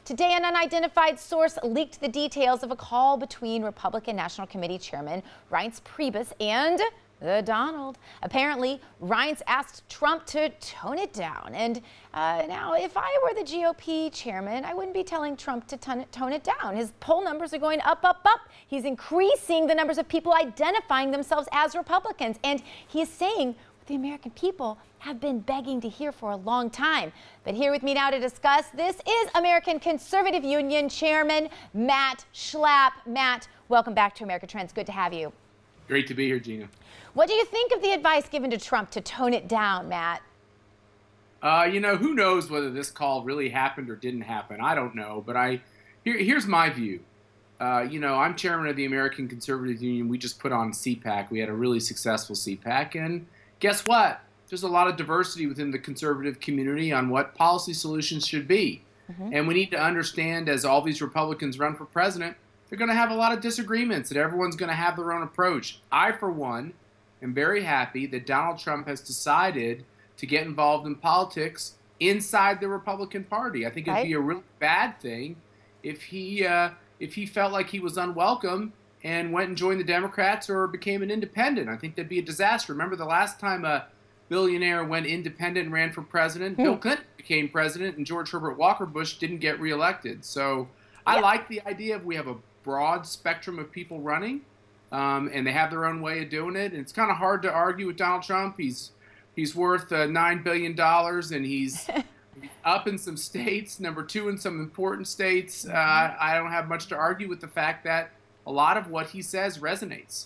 Today, an unidentified source leaked the details of a call between Republican National Committee Chairman Reince Priebus and the Donald. Apparently, Reince asked Trump to tone it down. And now, if I were the GOP chairman, I wouldn't be telling Trump to tone it down. His poll numbers are going up, up, up. He's increasing the numbers of people identifying themselves as Republicans. And he is saying what the American people have been begging to hear for a long time. But here with me now to discuss this is American Conservative Union Chairman Matt Schlapp. Matt, welcome back to America Trends. Good to have you. Great to be here, Gina. What do you think of the advice given to Trump to tone it down, Matt? You know, who knows whether this call really happened or didn't happen. I don't know, but here's my view. You know, I'm chairman of the American Conservative Union. We just put on CPAC. We had a really successful CPAC, and guess what? There's a lot of diversity within the conservative community on what policy solutions should be. And we need to understand, as all these Republicans run for president, they're going to have a lot of disagreements, and everyone's going to have their own approach. I, for one, am very happy that Donald Trump has decided to get involved in politics inside the Republican Party. I think it'd be a really bad thing if he felt like he was unwelcome and went and joined the Democrats or became an independent. I think that'd be a disaster. Remember the last time a billionaire went independent and ran for president? Bill Clinton became president, and George Herbert Walker Bush didn't get reelected. So I like the idea of we have a broad spectrum of people running, and they have their own way of doing it. And it's kind of hard to argue with Donald Trump. He's worth $9 billion, and he's up in some states, number 2 in some important states. I don't have much to argue with the fact that a lot of what he says resonates.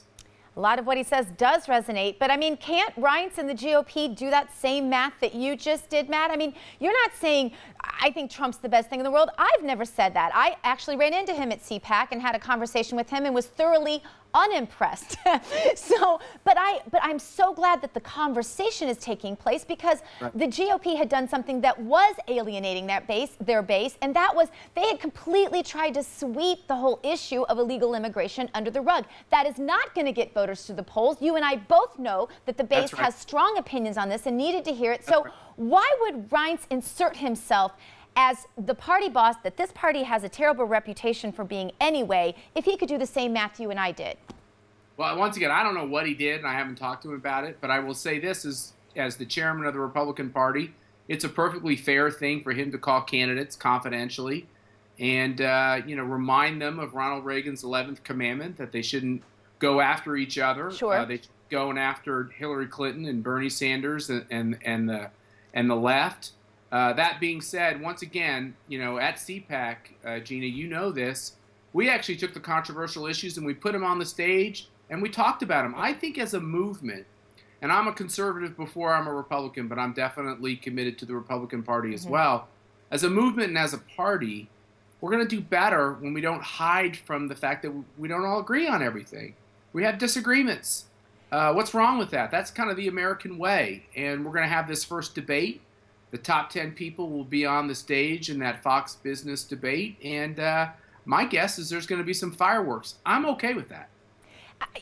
A lot of what he says does resonate, but I mean, can't Reince and the GOP do that same math that you just did, Matt? I mean, you're not saying, I think Trump's the best thing in the world. I've never said that. I actually ran into him at CPAC and had a conversation with him and was thoroughly unimpressed. But I'm so glad that the conversation is taking place, because the GOP had done something that was alienating their base, and that was they had completely tried to sweep the whole issue of illegal immigration under the rug. That is not going to get voters to the polls. You and I both know that the base has strong opinions on this and needed to hear it. So why would Reince insert himself as the party boss that this party has a terrible reputation for being anyway, if he could do the same math you and I did? Well, once again, I don't know what he did, and I haven't talked to him about it, but I will say this as the chairman of the Republican Party, it's a perfectly fair thing for him to call candidates confidentially and, you know, remind them of Ronald Reagan's 11th commandment, that they shouldn't go after each other. They should be going after Hillary Clinton and Bernie Sanders and the left. That being said, once again, you know, at CPAC, Gina, you know this, we actually took the controversial issues and we put them on the stage and we talked about them. I think as a movement, and I'm a conservative before I'm a Republican, but I'm definitely committed to the Republican Party as well. As a movement and as a party, we're going to do better when we don't hide from the fact that we don't all agree on everything. We have disagreements. What's wrong with that? That's kind of the American way. And we're going to have this first debate. The top 10 people will be on the stage in that Fox Business debate, and my guess is there's going to be some fireworks. I'm okay with that.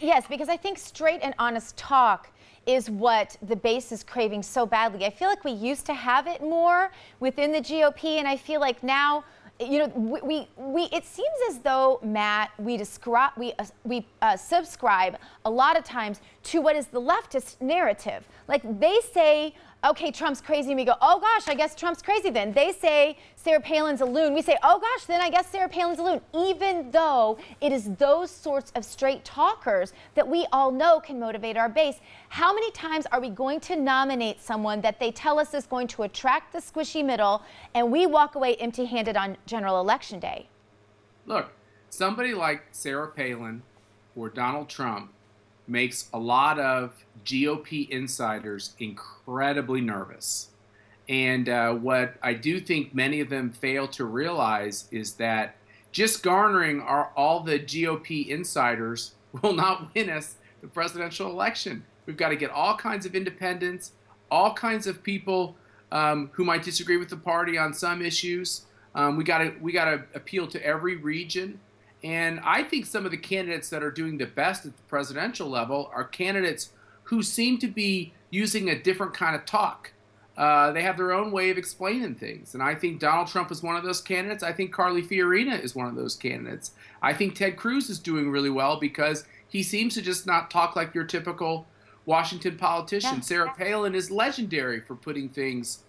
Yes, because I think straight and honest talk is what the base is craving so badly. I feel like we used to have it more within the GOP, and I feel like now, you know, it seems as though, Matt, we subscribe a lot of times to what is the leftist narrative. Like, they say, okay, Trump's crazy, and we go, oh gosh, I guess Trump's crazy then. They say Sarah Palin's a loon. We say, oh gosh, then I guess Sarah Palin's a loon. Even though it is those sorts of straight talkers that we all know can motivate our base. How many times are we going to nominate someone that they tell us is going to attract the squishy middle, and we walk away empty-handed on general election day? Look, somebody like Sarah Palin or Donald Trump makes a lot of GOP insiders incredibly nervous. And what I do think many of them fail to realize is that just garnering all the GOP insiders will not win us the presidential election. We've got to get all kinds of independents, all kinds of people who might disagree with the party on some issues. We got to appeal to every region. And I think some of the candidates that are doing the best at the presidential level are candidates who seem to be using a different kind of talk. they have their own way of explaining things. And I think Donald Trump is one of those candidates. I think Carly Fiorina is one of those candidates. I think Ted Cruz is doing really well because he seems to just not talk like your typical Washington politician. Yeah. Sarah Palin is legendary for putting things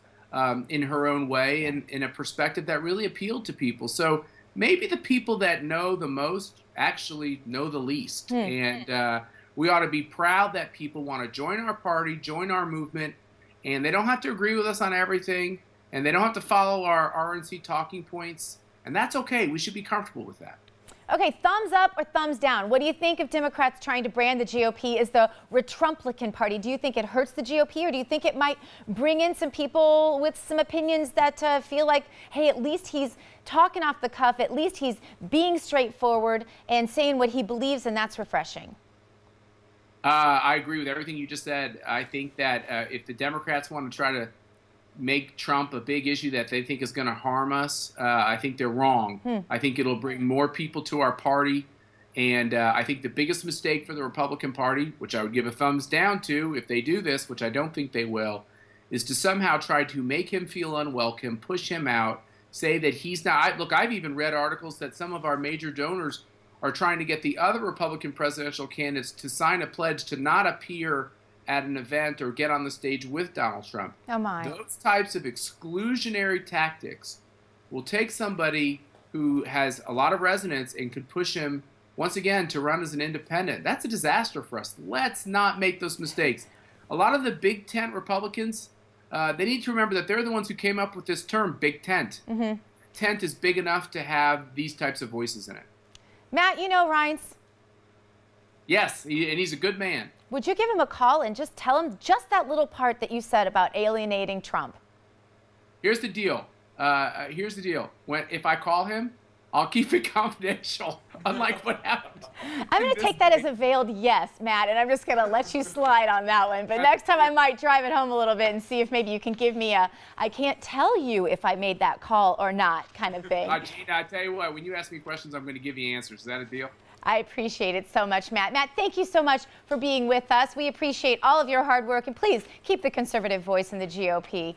in her own way and in a perspective that really appealed to people. So maybe the people that know the most actually know the least. And we ought to be proud that people want to join our party, join our movement, and they don't have to agree with us on everything, and they don't have to follow our RNC talking points, and that's okay. We should be comfortable with that. Okay, thumbs up or thumbs down? What do you think of Democrats trying to brand the GOP as the Retrumplican party? Do you think it hurts the GOP, or do you think it might bring in some people with some opinions that feel like, hey, at least he's talking off the cuff, at least he's being straightforward and saying what he believes, and that's refreshing? I agree with everything you just said. I think that if the Democrats want to try to make Trump a big issue that they think is going to harm us, I think they're wrong. I think it'll bring more people to our party. And I think the biggest mistake for the Republican Party, which I would give a thumbs down to if they do this, which I don't think they will, is to somehow try to make him feel unwelcome, push him out, say that he's not. Look, I've even read articles that some of our major donors are trying to get the other Republican presidential candidates to sign a pledge to not appear at an event or get on the stage with Donald Trump. Oh my. Those types of exclusionary tactics will take somebody who has a lot of resonance and could push him, once again, to run as an independent. That's a disaster for us. Let's not make those mistakes. A lot of the Big Tent Republicans, they need to remember that they're the ones who came up with this term, Big Tent. Tent is big enough to have these types of voices in it. Matt, you know Reince. Yes, and he's a good man. Would you give him a call and just tell him just that little part that you said about alienating Trump? Here's the deal. If I call him, I'll keep it confidential, unlike what happened. I'm going to take that as a veiled yes, Matt, and I'm just going to let you slide on that one. But next time I might drive it home a little bit and see if maybe you can give me a, I can't tell you if I made that call or not kind of thing. Gina, I tell you what, when you ask me questions, I'm going to give you answers. Is that a deal? I appreciate it so much, Matt. Matt, thank you so much for being with us. We appreciate all of your hard work, and please keep the conservative voice in the GOP.